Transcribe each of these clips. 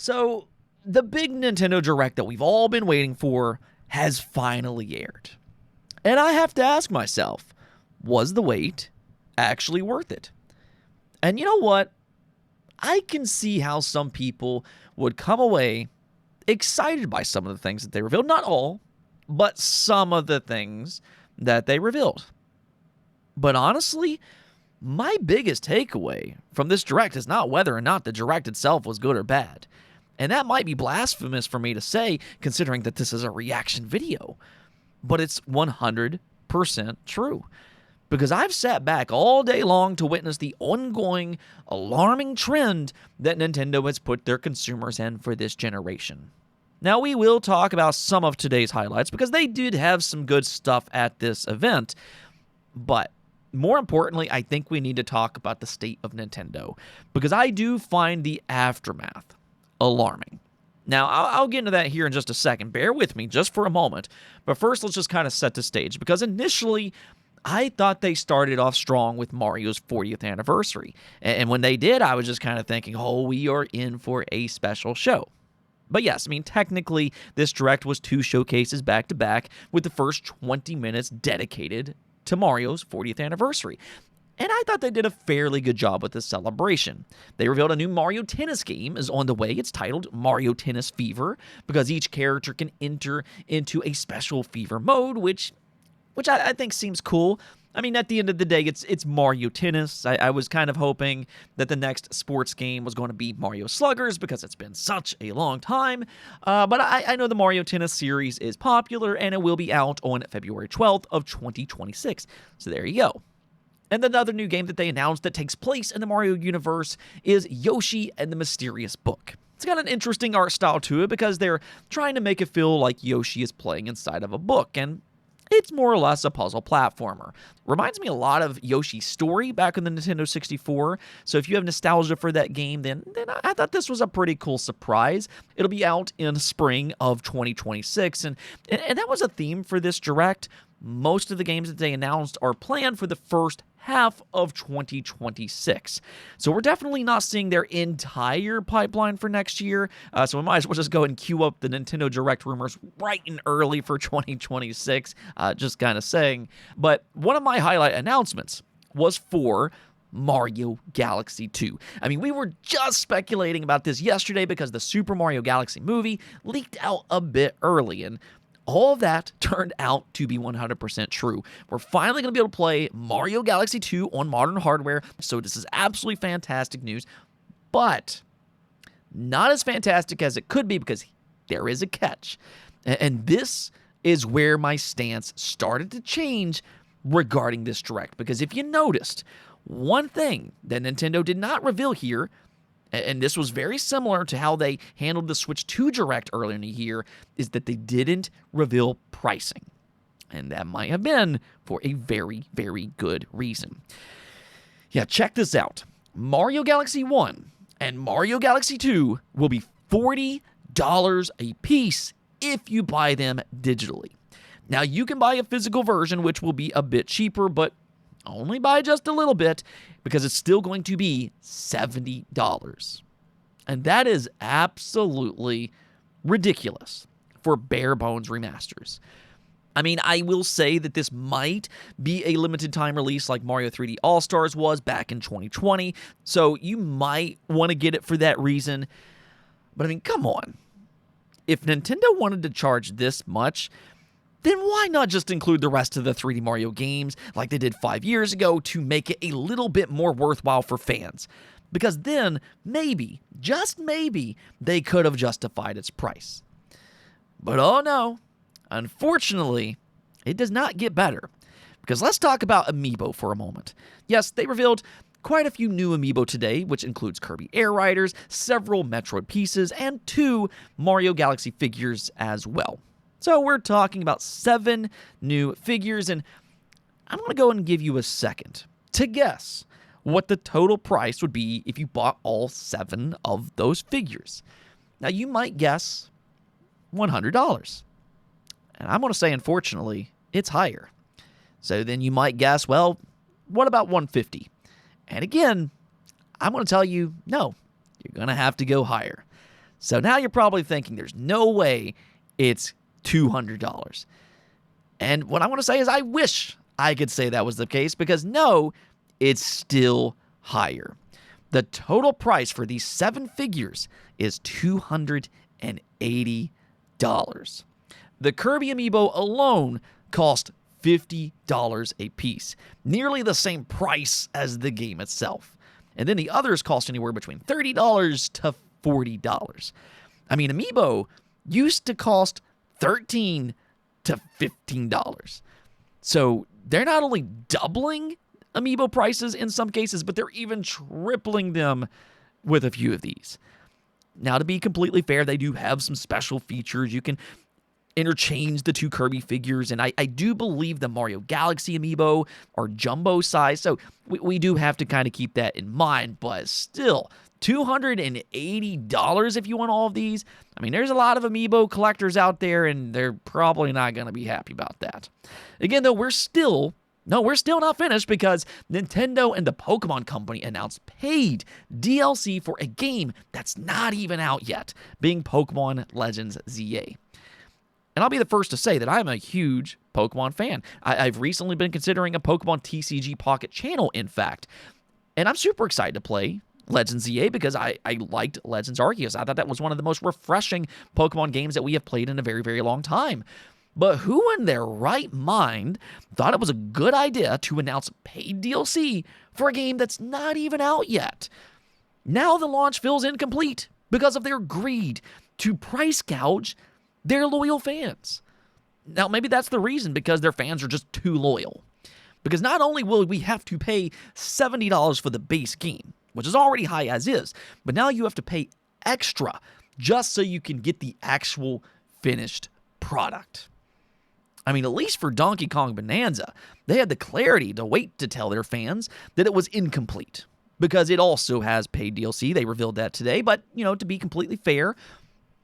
So, the big Nintendo Direct that we've all been waiting for has finally aired. And I have to ask myself, was the wait actually worth it? And you know what? I can see how some people would come away excited by some of the things that they revealed. Not all, but some of the things that they revealed. But honestly, my biggest takeaway from this Direct is not whether or not the Direct itself was good or bad. And that might be blasphemous for me to say, considering that this is a reaction video. But it's 100% true. Because I've sat back all day long to witness the ongoing, alarming trend that Nintendo has put their consumers in for this generation. Now, we will talk about some of today's highlights, because they did have some good stuff at this event. But more importantly, I think we need to talk about the state of Nintendo, because I do find the aftermath alarming. Now, I'll get into that here in just a second. Bear with me just for a moment. But first, let's just kind of set the stage, because initially, I thought they started off strong with Mario's 40th anniversary. And when they did, I was just kind of thinking, oh, we are in for a special show. But yes, I mean, technically, this Direct was 2 showcases back-to-back, with the first 20 minutes dedicated to Mario's 40th anniversary. And I thought they did a fairly good job with this celebration. They revealed a new Mario Tennis game is on the way. It's titled Mario Tennis Fever, because each character can enter into a special fever mode, which I think seems cool. I mean, at the end of the day, it's Mario Tennis. I was kind of hoping that the next sports game was going to be Mario Sluggers, because it's been such a long time. But I know the Mario Tennis series is popular, and it will be out on February 12th of 2026. So there you go. And another new game that they announced that takes place in the Mario universe is Yoshi and the Mysterious Book. It's got an interesting art style to it, because they're trying to make it feel like Yoshi is playing inside of a book, and it's more or less a puzzle platformer. Reminds me a lot of Yoshi's Story back in the Nintendo 64, so if you have nostalgia for that game, then I thought this was a pretty cool surprise. It'll be out in spring of 2026, and that was a theme for this Direct. Most of the games that they announced are planned for the first half of 2026. So we're definitely not seeing their entire pipeline for next year. So we might as well just go and queue up the Nintendo Direct rumors bright and early for 2026. Just kind of saying. But one of my highlight announcements was for Mario Galaxy 2. I mean, we were just speculating about this yesterday, because the Super Mario Galaxy movie leaked out a bit early, and all of that turned out to be 100% true. We're finally going to be able to play Mario Galaxy 2 on modern hardware, so this is absolutely fantastic news. But not as fantastic as it could be, because there is a catch. And this is where my stance started to change regarding this Direct. Because if you noticed, one thing that Nintendo did not reveal here, and this was very similar to how they handled the Switch 2 Direct earlier in the year, is that they didn't reveal pricing. And that might have been for a very, very good reason. Yeah, check this out. Mario Galaxy 1 and Mario Galaxy 2 will be $40 a piece if you buy them digitally. Now, you can buy a physical version, which will be a bit cheaper, but only by just a little bit, because it's still going to be $70. And that is absolutely ridiculous for bare bones remasters. I mean, I will say that this might be a limited time release like Mario 3D All-Stars was back in 2020, so you might want to get it for that reason. But I mean, come on. If Nintendo wanted to charge this much, then why not just include the rest of the 3D Mario games like they did 5 years ago to make it a little bit more worthwhile for fans? Because then, maybe, just maybe, they could have justified its price. But oh no, unfortunately, it does not get better. Because let's talk about Amiibo for a moment. Yes, they revealed quite a few new Amiibo today, which includes Kirby Air Riders, several Metroid pieces, and 2 Mario Galaxy figures as well. So we're talking about 7 new figures, and I'm going to go and give you a second to guess what the total price would be if you bought all 7 of those figures. Now, you might guess $100. And I'm going to say, unfortunately, it's higher. So then you might guess, well, what about $150? And again, I'm going to tell you, no, you're going to have to go higher. So now you're probably thinking there's no way it's $200. And what I want to say is I wish I could say that was the case, because no, it's still higher. The total price for these 7 figures is $280. The Kirby amiibo alone cost $50 a piece, nearly the same price as the game itself. And then the others cost anywhere between $30 to $40. I mean, amiibo used to cost $13 to $15. So they're not only doubling amiibo prices in some cases, but they're even tripling them with a few of these. Now, to be completely fair, they do have some special features. You can interchange the 2 Kirby figures, and I do believe the Mario Galaxy amiibo are jumbo size, so we do have to kind of keep that in mind, but still, $280 if you want all of these. I mean, there's a lot of amiibo collectors out there, and they're probably not going to be happy about that. Again, though, we're still not finished, because Nintendo and the Pokemon Company announced paid DLC for a game that's not even out yet, being Pokemon Legends ZA. And I'll be the first to say that I'm a huge Pokemon fan. I've recently been considering a Pokemon TCG Pocket channel, in fact. And I'm super excited to play Legends ZA because I liked Legends Arceus. I thought that was one of the most refreshing Pokemon games that we have played in a very, very long time. But who in their right mind thought it was a good idea to announce paid DLC for a game that's not even out yet? Now the launch feels incomplete because of their greed to price gouge their loyal fans. Now, maybe that's the reason, because their fans are just too loyal. Because not only will we have to pay $70 for the base game, which is already high as is, but now you have to pay extra just so you can get the actual finished product. I mean, at least for Donkey Kong Bonanza, they had the clarity to wait to tell their fans that it was incomplete, because it also has paid DLC. They revealed that today, but, to be completely fair,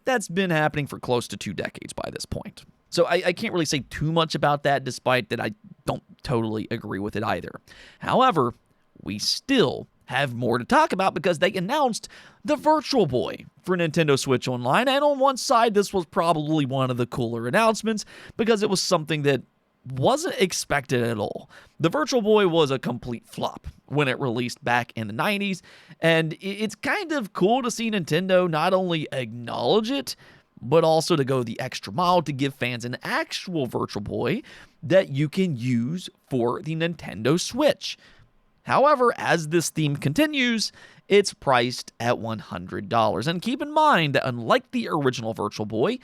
that's been happening for close to 2 decades by this point. So I can't really say too much about that, despite that I don't totally agree with it either. However, we still have more to talk about, because they announced the Virtual Boy for Nintendo Switch Online, and on one side, this was probably one of the cooler announcements, because it was something that wasn't expected at all. The Virtual Boy was a complete flop when it released back in the 90s, and it's kind of cool to see Nintendo not only acknowledge it, but also to go the extra mile to give fans an actual Virtual Boy that you can use for the Nintendo Switch. However, as this theme continues, it's priced at $100. And keep in mind that unlike the original Virtual Boy,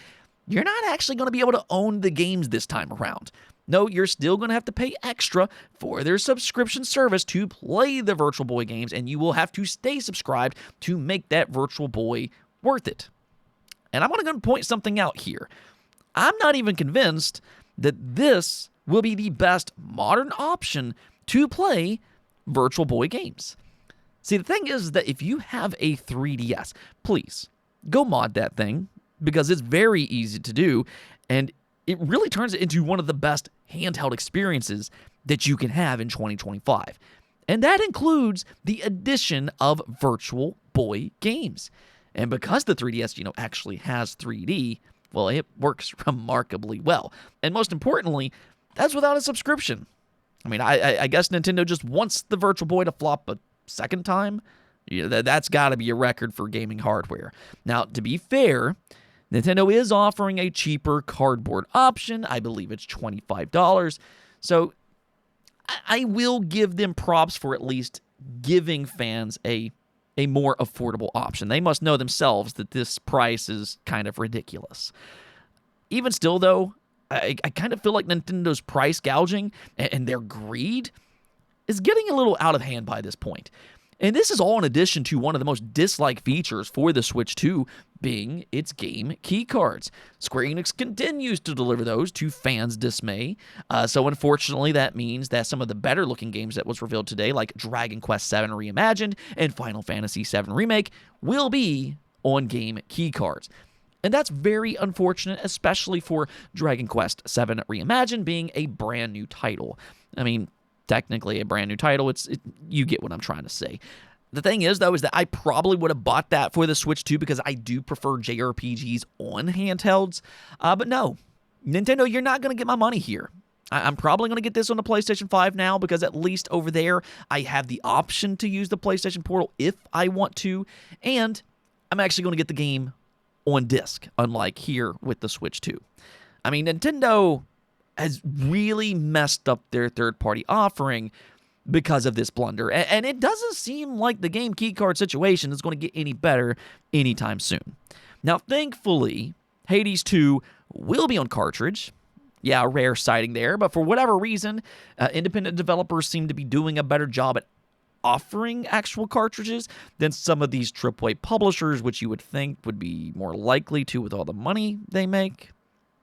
you're not actually going to be able to own the games this time around. No, you're still going to have to pay extra for their subscription service to play the Virtual Boy games, and you will have to stay subscribed to make that Virtual Boy worth it. And I'm going to point something out here. I'm not even convinced that this will be the best modern option to play Virtual Boy games. See, the thing is that if you have a 3DS, please go mod that thing, because it's very easy to do, and it really turns it into one of the best handheld experiences that you can have in 2025. And that includes the addition of Virtual Boy games. And because the 3DS, actually has 3D, well, it works remarkably well. And most importantly, that's without a subscription. I mean, I guess Nintendo just wants the Virtual Boy to flop a second time. That's got to be a record for gaming hardware. Now, to be fair, Nintendo is offering a cheaper cardboard option. I believe it's $25. So I will give them props for at least giving fans a more affordable option. They must know themselves that this price is kind of ridiculous. Even still, though, I kind of feel like Nintendo's price gouging and their greed is getting a little out of hand by this point. And this is all in addition to one of the most disliked features for the Switch 2 being its game keycards. Square Enix continues to deliver those to fans' dismay. So unfortunately, that means that some of the better looking games that was revealed today, like Dragon Quest VII Reimagined and Final Fantasy VII Remake, will be on game keycards. And that's very unfortunate, especially for Dragon Quest VII Reimagined being a brand new title. I mean, technically a brand new title. You get what I'm trying to say. The thing is, though, is that I probably would have bought that for the Switch 2 because I do prefer JRPGs on handhelds. But no, Nintendo, you're not going to get my money here. I'm probably going to get this on the PlayStation 5 now because at least over there, I have the option to use the PlayStation Portal if I want to. And I'm actually going to get the game on disc, unlike here with the Switch 2. I mean, Nintendo has really messed up their third-party offering because of this blunder. And it doesn't seem like the game keycard situation is going to get any better anytime soon. Now, thankfully, Hades 2 will be on cartridge. Yeah, a rare sighting there, but for whatever reason, independent developers seem to be doing a better job at offering actual cartridges than some of these AAA publishers, which you would think would be more likely to with all the money they make.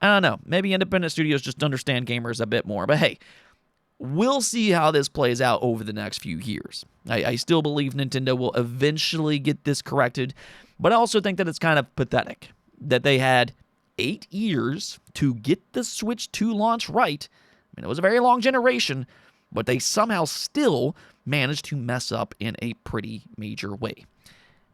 I don't know. Maybe independent studios just understand gamers a bit more, but hey, we'll see how this plays out over the next few years. I still believe Nintendo will eventually get this corrected, but I also think that it's kind of pathetic that they had 8 years to get the Switch 2 launch right. I mean, it was a very long generation, but they somehow still managed to mess up in a pretty major way.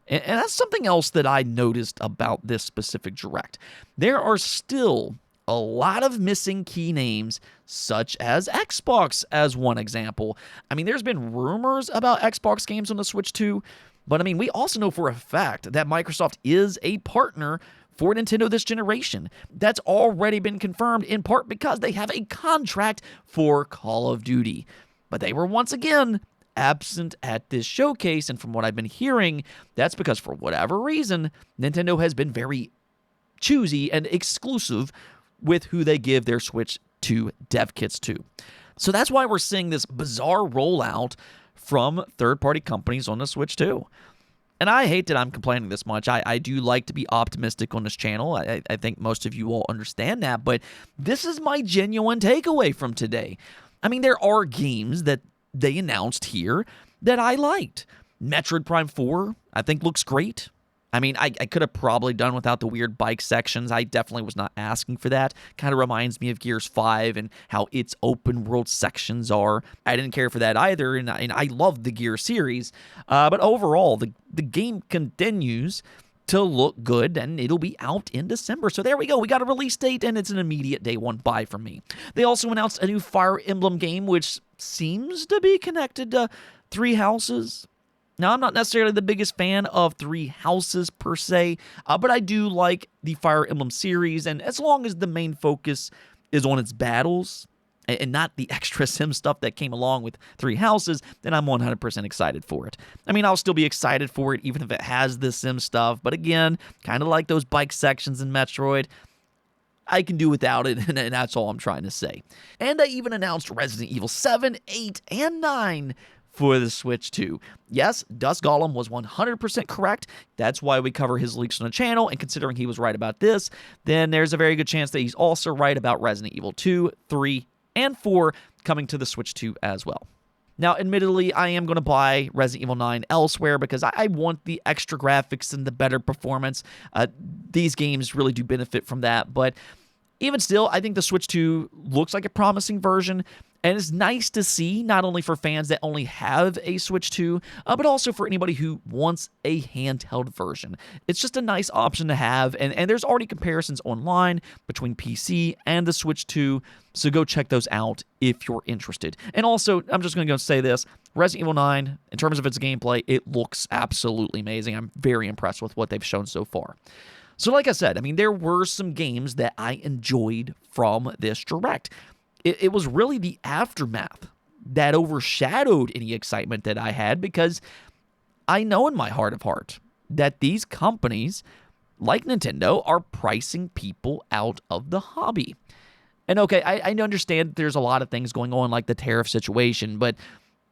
And that's something else that I noticed about this specific Direct. There are still a lot of missing key names, such as Xbox as one example. I mean, there's been rumors about Xbox games on the Switch 2, but I mean, we also know for a fact that Microsoft is a partner for Nintendo this generation. That's already been confirmed in part because they have a contract for Call of Duty. But they were once again absent at this showcase, and from what I've been hearing, that's because for whatever reason, Nintendo has been very choosy and exclusive with who they give their Switch 2 dev kits to. So that's why we're seeing this bizarre rollout from third-party companies on the Switch 2. And I hate that I'm complaining this much. I do like to be optimistic on this channel. I think most of you all understand that, but this is my genuine takeaway from today. I mean, there are games that they announced here that I liked. Metroid Prime 4, I think, looks great. I mean, I could have probably done without the weird bike sections. I definitely was not asking for that. Kind of reminds me of Gears 5 and how its open world sections are. I didn't care for that either, and I love the Gears series. But overall, the game continues to look good, and it'll be out in December. So there we go. We got a release date, and it's an immediate day one buy for me. They also announced a new Fire Emblem game, which seems to be connected to Three Houses. Now, I'm not necessarily the biggest fan of Three Houses per se, but I do like the Fire Emblem series, and as long as the main focus is on its battles and not the extra sim stuff that came along with Three Houses, then I'm 100% excited for it. I mean, I'll still be excited for it even if it has the sim stuff, but again, kind of like those bike sections in Metroid, I can do without it, and that's all I'm trying to say. And I even announced Resident Evil 7, 8, and 9 for the Switch 2. Yes, Dust Golem was 100% correct. That's why we cover his leaks on the channel, and considering he was right about this, then there's a very good chance that he's also right about Resident Evil 2, 3, and 4 coming to the Switch 2 as well. Now, admittedly, I am going to buy Resident Evil 9 elsewhere because I want the extra graphics and the better performance. These games really do benefit from that, but even still, I think the Switch 2 looks like a promising version, and it's nice to see, not only for fans that only have a Switch 2, but also for anybody who wants a handheld version. It's just a nice option to have, and there's already comparisons online between PC and the Switch 2, so go check those out if you're interested. And also, I'm just going to go say this, Resident Evil 9, in terms of its gameplay, it looks absolutely amazing. I'm very impressed with what they've shown so far. So like I said, I mean, there were some games that I enjoyed from this Direct. It was really the aftermath that overshadowed any excitement that I had because I know in my heart of heart that these companies, like Nintendo, are pricing people out of the hobby. And okay, I understand there's a lot of things going on like the tariff situation, but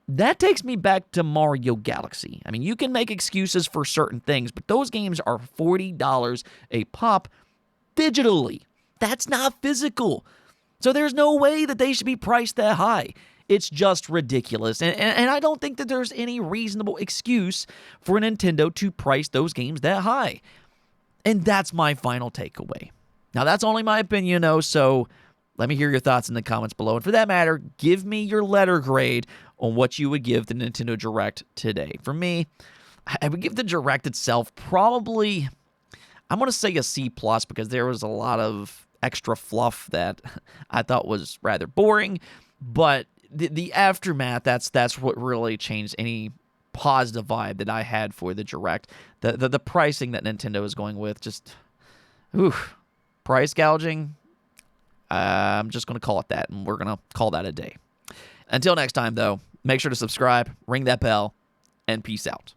that takes me back to Mario Galaxy. I mean, you can make excuses for certain things, but those games are $40 a pop digitally. That's not physical. So there's no way that they should be priced that high. It's just ridiculous. And I don't think that there's any reasonable excuse for Nintendo to price those games that high. And that's my final takeaway. Now, that's only my opinion, though, so let me hear your thoughts in the comments below. And for that matter, give me your letter grade on what you would give the Nintendo Direct today. For me, I would give the Direct itself probably, I'm going to say a C+, because there was a lot of extra fluff that I thought was rather boring, but the aftermath, that's what really changed any positive vibe that I had for the Direct. The pricing that Nintendo is going with, just, price gouging. I'm just going to call it that, and we're going to call that a day. Until next time, though, make sure to subscribe, ring that bell, and peace out.